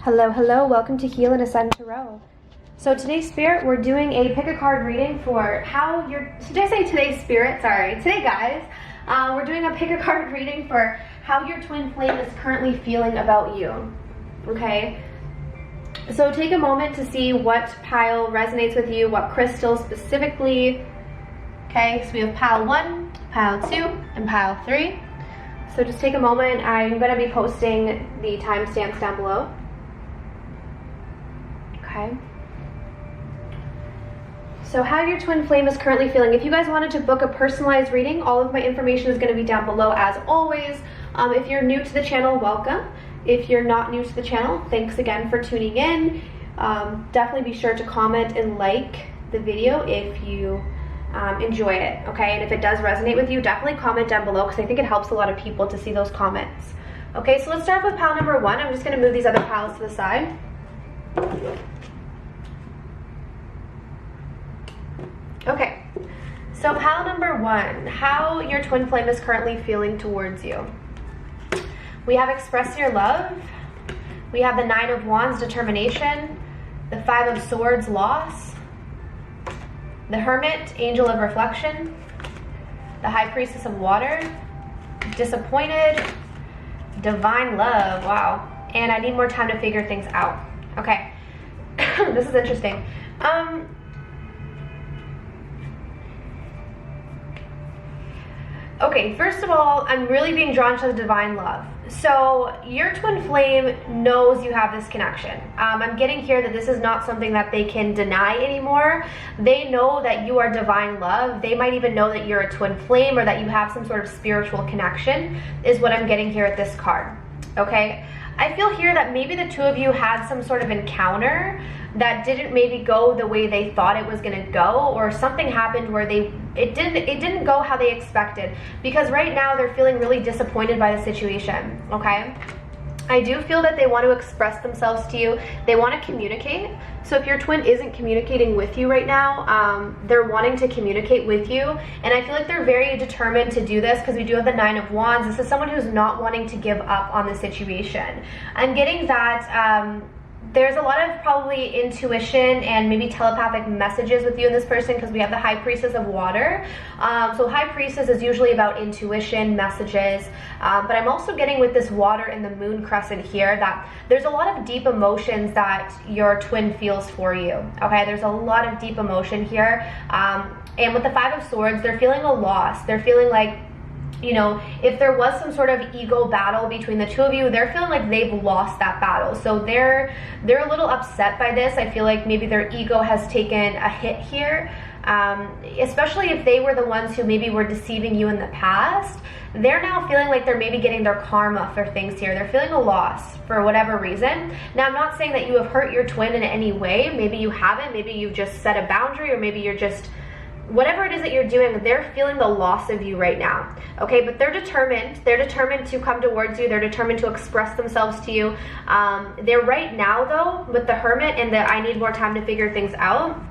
Hello, hello, welcome to Heal and Ascend Tarot. So today, Spirit, we're doing a pick a card reading for how your, did I say today, Spirit? Sorry, today, guys. We're doing a pick a card reading for how your twin flame is currently feeling about you, okay? So take a moment to see what pile resonates with you, what crystal specifically, okay? So we have pile 1, pile 2, and pile 3. So just take a moment. I'm going to be posting the timestamps down below. Okay. So how your twin flame is currently feeling. If you guys wanted to book a personalized reading, all of my information is going to be down below as always. If you're new to the channel, welcome. If you're not new to the channel, thanks again for tuning in. Definitely be sure to comment and like the video if you enjoy it, okay? And if it does resonate with you, definitely comment down below because I think it helps a lot of people to see those comments. Okay, so let's start with pile number 1. I'm just going to move these other piles to the side. Okay, so pile number 1, how your twin flame is currently feeling towards you. We have express your love. We have the 9 of Wands, determination. The 5 of Swords, loss. The Hermit, angel of reflection. The High Priestess of water. Disappointed. Divine love, wow. And I need more time to figure things out. Okay, this is interesting. Okay, first of all, I'm really being drawn to the divine love. So your twin flame knows you have this connection. I'm getting here that this is not something that they can deny anymore. They know that you are divine love. They might even know that you're a twin flame or that you have some sort of spiritual connection is what I'm getting here at this card, okay? I feel here that maybe the two of you had some sort of encounter that didn't maybe go the way they thought it was going to go, or something happened where it didn't go how they expected, because right now they're feeling really disappointed by the situation, okay? I do feel that they want to express themselves to you. They want to communicate. So if your twin isn't communicating with you right now, they're wanting to communicate with you. And I feel like they're very determined to do this because we do have the 9 of Wands. This is someone who's not wanting to give up on the situation. I'm getting that there's a lot of probably intuition and maybe telepathic messages with you and this person because we have the High Priestess of water. So High Priestess is usually about intuition, messages, but I'm also getting with this water and the moon crescent here that there's a lot of deep emotions that your twin feels for you, okay? There's a lot of deep emotion here. And with the 5 of Swords, they're feeling a loss. They're feeling like, you know, if there was some sort of ego battle between the two of you, they're feeling like they've lost that battle. So they're a little upset by this. I feel like maybe their ego has taken a hit here, especially if they were the ones who maybe were deceiving you in the past. They're now feeling like they're maybe getting their karma for things here. They're feeling a loss for whatever reason. Now, I'm not saying that you have hurt your twin in any way. Maybe you haven't. Maybe you've just set a boundary, or maybe you're just, whatever it is that you're doing, they're feeling the loss of you right now, okay? But they're determined. They're determined to come towards you. They're determined to express themselves to you. They're right now, though, with the Hermit and the I need more time to figure things out,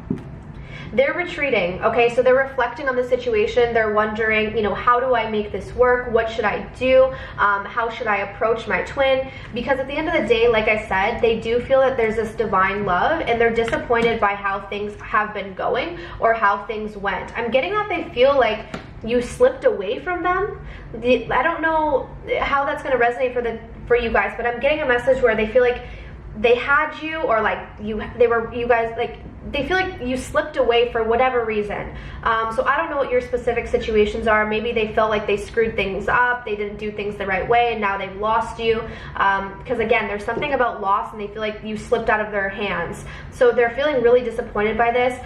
they're retreating, okay? So they're reflecting on the situation. They're wondering, you know, how do I make this work? What should I do? How should I approach my twin? Because at the end of the day, like I said, they do feel that there's this divine love and they're disappointed by how things have been going or how things went. I'm getting that they feel like you slipped away from them. I don't know how that's going to resonate for you guys, but I'm getting a message where they feel like they had you, or like you guys, like they feel like you slipped away for whatever reason. So I don't know what your specific situations are. Maybe they felt like they screwed things up, they didn't do things the right way, and now they've lost you. Because again, there's something about loss and they feel like you slipped out of their hands. So they're feeling really disappointed by this.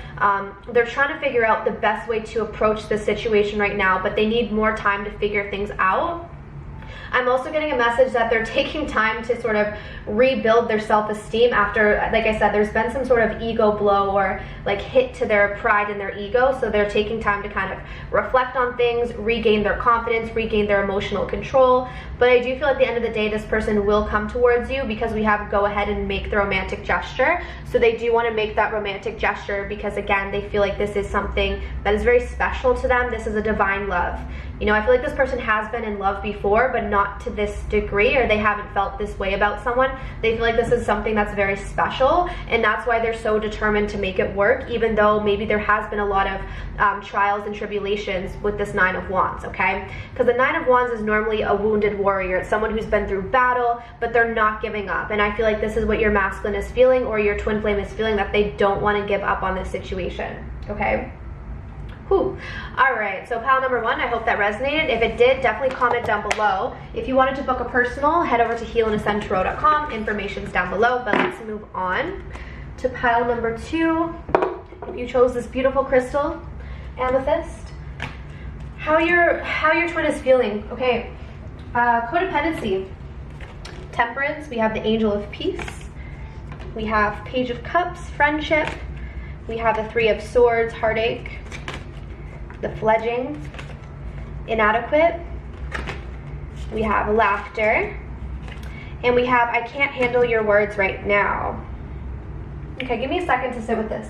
They're trying to figure out the best way to approach the situation right now, but they need more time to figure things out. I'm also getting a message that they're taking time to sort of rebuild their self-esteem after, like I said, there's been some sort of ego blow or like hit to their pride and their ego. So they're taking time to kind of reflect on things, regain their confidence, regain their emotional control. But I do feel at the end of the day, this person will come towards you because we have go ahead and make the romantic gesture. So they do want to make that romantic gesture because, again, they feel like this is something that is very special to them. This is a divine love. You know, I feel like this person has been in love before, but not to this degree, or they haven't felt this way about someone. They feel like this is something that's very special, and that's why they're so determined to make it work, even though maybe there has been a lot of trials and tribulations with this Nine of Wands, okay? Because the Nine of Wands is normally a wounded warrior. It's someone who's been through battle, but they're not giving up. And I feel like this is what your masculine is feeling, or your twin flame is feeling, that they don't want to give up on this situation, okay? Whew. All right, so pile number one, I hope that resonated. If it did, definitely comment down below. If you wanted to book a personal, head over to healandascendtarot.com. Information's down below, but let's move on to pile number two. If you chose this beautiful crystal, amethyst, how your twin is feeling. Okay, codependency, temperance, we have the Angel of Peace, we have Page of Cups, friendship, we have the Three of Swords, heartache, the fledging, inadequate, we have laughter, and we have I can't handle your words right now. Okay, give me a second to sit with this.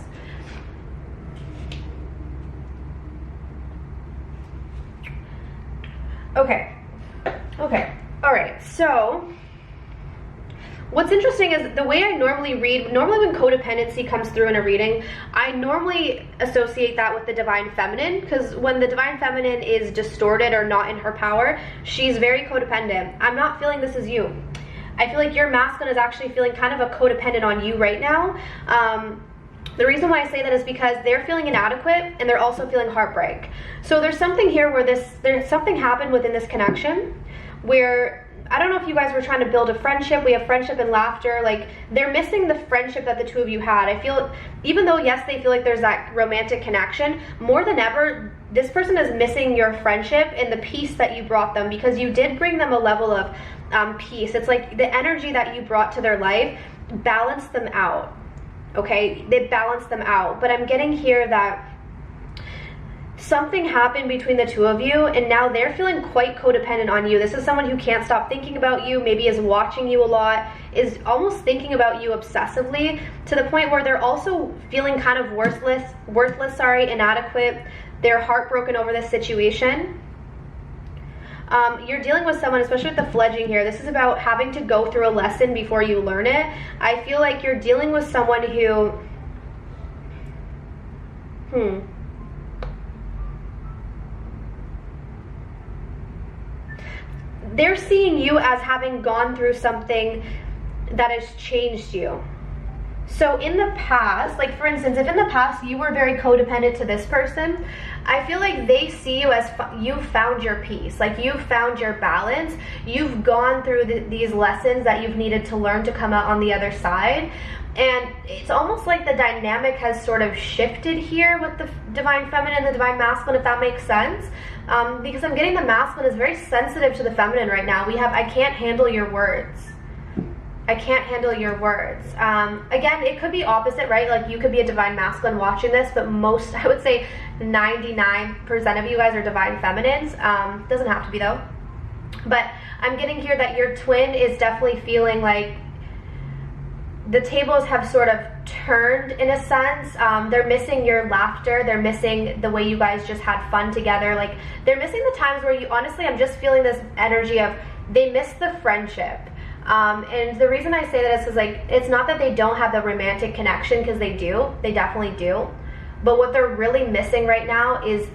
Okay, all right, so what's interesting is the way I normally read, normally when codependency comes through in a reading, I normally associate that with the Divine Feminine, because when the Divine Feminine is distorted or not in her power, she's very codependent. I'm not feeling this is you. I feel like your masculine is actually feeling kind of a codependent on you right now. The reason why I say that is because they're feeling inadequate and they're also feeling heartbreak. So there's something here where there's something happened within this connection where, I don't know if you guys were trying to build a friendship. We have friendship and laughter. Like, they're missing the friendship that the two of you had. I feel, even though, yes, they feel like there's that romantic connection, more than ever, this person is missing your friendship and the peace that you brought them, because you did bring them a level of peace. It's like the energy that you brought to their life balanced them out. Okay, they balanced them out. But I'm getting here that something happened between the two of you, and now they're feeling quite codependent on you. This is someone who can't stop thinking about you, maybe is watching you a lot, is almost thinking about you obsessively, to the point where they're also feeling kind of worthless, inadequate. They're heartbroken over this situation. You're dealing with someone, especially with the fledging here, this is about having to go through a lesson before you learn it. I feel like you're dealing with someone who, they're seeing you as having gone through something that has changed you. So in the past, like for instance, if in the past you were very codependent to this person, I feel like they see you as you've found your peace, like you've found your balance, you've gone through these lessons that you've needed to learn to come out on the other side. And it's almost like the dynamic has sort of shifted here with the Divine Feminine and the Divine Masculine, if that makes sense. Because I'm getting the masculine is very sensitive to the feminine right now. We have, I can't handle your words. I can't handle your words. Again, it could be opposite, right? Like you could be a Divine Masculine watching this, but most, I would say 99% of you guys are Divine Feminines. Doesn't have to be though. But I'm getting here that your twin is definitely feeling like the tables have sort of turned in a sense. They're missing your laughter. They're missing the way you guys just had fun together. Like they're missing the times where you, honestly, I'm just feeling this energy of they miss the friendship. And the reason I say that is because like, it's not that they don't have the romantic connection, because they do, they definitely do. But what they're really missing right now is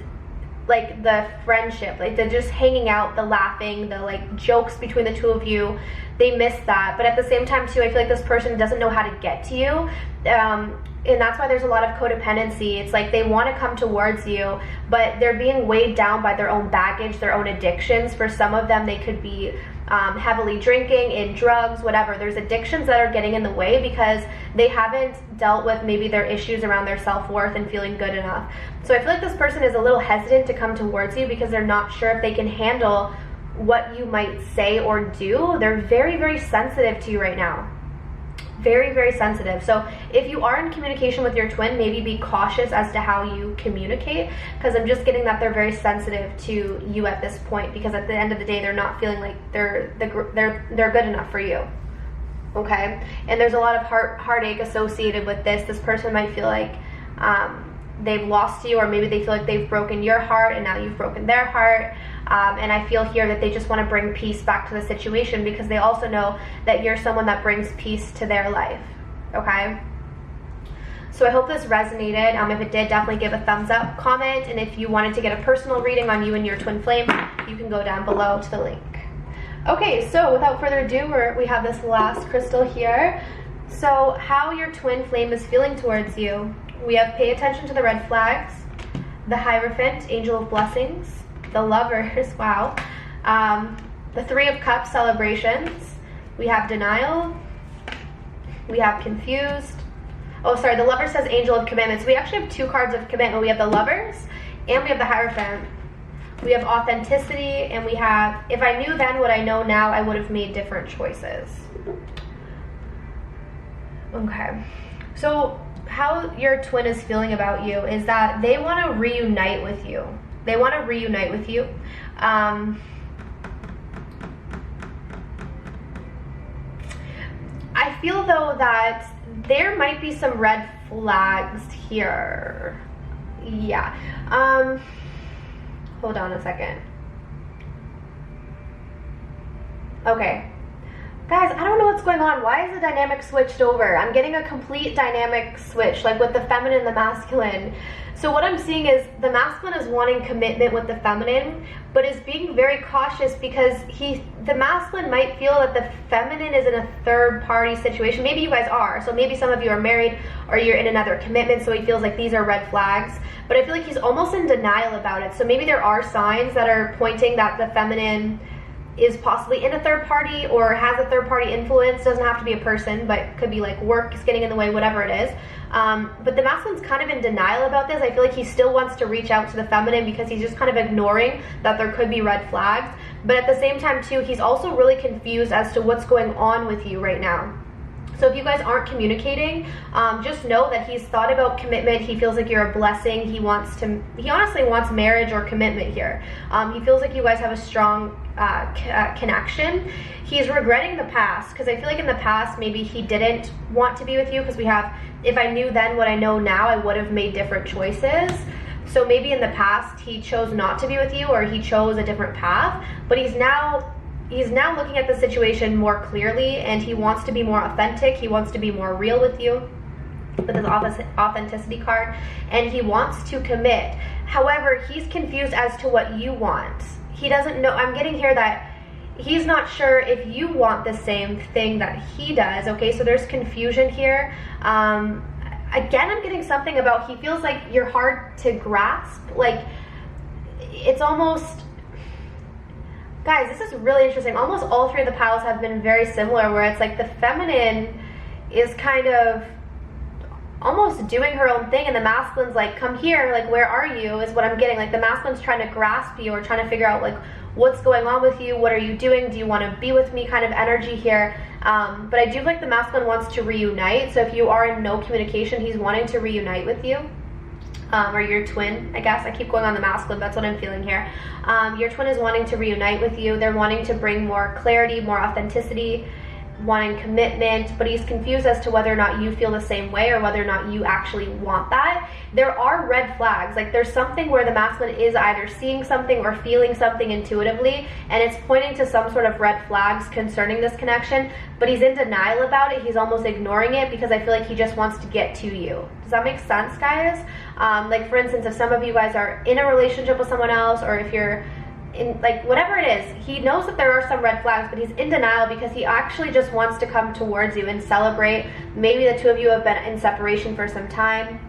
like the friendship, like they're just hanging out, the laughing, the like jokes between the two of you. They miss that. But at the same time too, I feel like this person doesn't know how to get to you. And that's why there's a lot of codependency. It's like they want to come towards you, but they're being weighed down by their own baggage, their own addictions. For some of them, they could be heavily drinking, in drugs, whatever. There's addictions that are getting in the way because they haven't dealt with maybe their issues around their self-worth and feeling good enough. So I feel like this person is a little hesitant to come towards you because they're not sure if they can handle what you might say or do. They're very, very sensitive to you right now. Very, very sensitive. So if you are in communication with your twin, maybe be cautious as to how you communicate, because I'm just getting that they're very sensitive to you at this point, because at the end of the day, they're not feeling like they're good enough for you. Okay? And there's a lot of heartache associated with this. This person might feel like they've lost you, or maybe they feel like they've broken your heart and now you've broken their heart. And I feel here that they just want to bring peace back to the situation because they also know that you're someone that brings peace to their life, okay? So I hope this resonated. If it did, definitely give a thumbs up, comment, and if you wanted to get a personal reading on you and your twin flame, you can go down below to the link. Okay, so without further ado, we have this last crystal here. So how your twin flame is feeling towards you. We have pay attention to the red flags, the Hierophant, Angel of Blessings, the Lovers, wow, the Three of Cups, Celebrations. We have Denial. We have Confused. Oh, sorry, the Lover says Angel of Commitments. We actually have 2 cards of commitment. We have the Lovers and we have the Hierophant. We have Authenticity, and we have, if I knew then what I know now, I would have made different choices. Okay, so how your twin is feeling about you is that they want to reunite with you. They want to reunite with you. I feel though that there might be some red flags here. Yeah. Hold on a second. Okay. Guys, I don't know what's going on. Why is the dynamic switched over? I'm getting a complete dynamic switch, like with the feminine and the masculine. So what I'm seeing is the masculine is wanting commitment with the feminine, but is being very cautious because the masculine might feel that the feminine is in a third party situation. Maybe you guys are. So maybe some of you are married or you're in another commitment, so he feels like these are red flags. But I feel like he's almost in denial about it. So maybe there are signs that are pointing that the feminine is possibly in a third party or has a third party influence. Doesn't have to be a person, but could be like work is getting in the way, whatever it is. But the masculine's kind of in denial about this. I feel like he still wants to reach out to the feminine because he's just kind of ignoring that there could be red flags. But at the same time too, he's also really confused as to what's going on with you right now. So if you guys aren't communicating, just know that he's thought about commitment. He feels like you're a blessing. He honestly wants marriage or commitment here. He feels like you guys have a strong connection. He's regretting the past because I feel like in the past maybe he didn't want to be with you because we have, if I knew then what I know now, I would have made different choices. So maybe in the past he chose not to be with you or he chose a different path, but he's now looking at the situation more clearly and he wants to be more authentic. He wants to be more real with you with his authenticity card, and he wants to commit. However, he's confused as to what you want. He doesn't know. I'm getting here that he's not sure if you want the same thing that he does. Okay, so there's confusion here. Again, I'm getting something about he feels like you're hard to grasp. Like it's almost, guys, this is really interesting. Almost all 3 of the piles have been very similar, where it's like the feminine is kind of almost doing her own thing and the masculine's like, come here, like where are you, is what I'm getting. Like the masculine's trying to grasp you or trying to figure out like what's going on with you, what are you doing, do you want to be with me kind of energy here. But I do like the masculine wants to reunite. So if you are in no communication, he's wanting to reunite with you. Or your twin, I guess. I keep going on the masculine, that's what I'm feeling here. Your twin is wanting to reunite with you. They're wanting to bring more clarity, more authenticity, wanting commitment, but he's confused as to whether or not you feel the same way or whether or not you actually want that. There are red flags. Like there's something where the masculine is either seeing something or feeling something intuitively, and it's pointing to some sort of red flags concerning this connection, but he's in denial about it. He's almost ignoring it because I feel like he just wants to get to you. Does that make sense, guys? Like for instance, if some of you guys are in a relationship with someone else, or if you're in, like whatever it is, he knows that there are some red flags, but he's in denial because he actually just wants to come towards you and celebrate. Maybe the 2 of you have been in separation for some time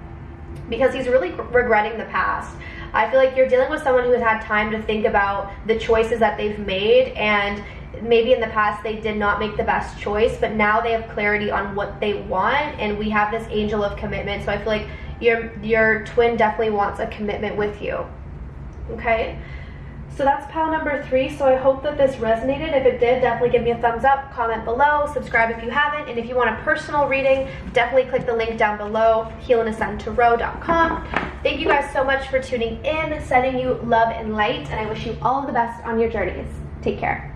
because he's really regretting the past. I feel like you're dealing with someone who has had time to think about the choices that they've made, and maybe in the past they did not make the best choice, but now they have clarity on what they want, and we have this angel of commitment. So I feel like your twin definitely wants a commitment with you. Okay, so that's pile number 3. So I hope that this resonated. If it did, definitely give me a thumbs up, comment below, subscribe if you haven't, and if you want a personal reading, definitely click the link down below, healandascendtarot.com. Thank you guys so much for tuning in, sending you love and light, and I wish you all the best on your journeys. Take care.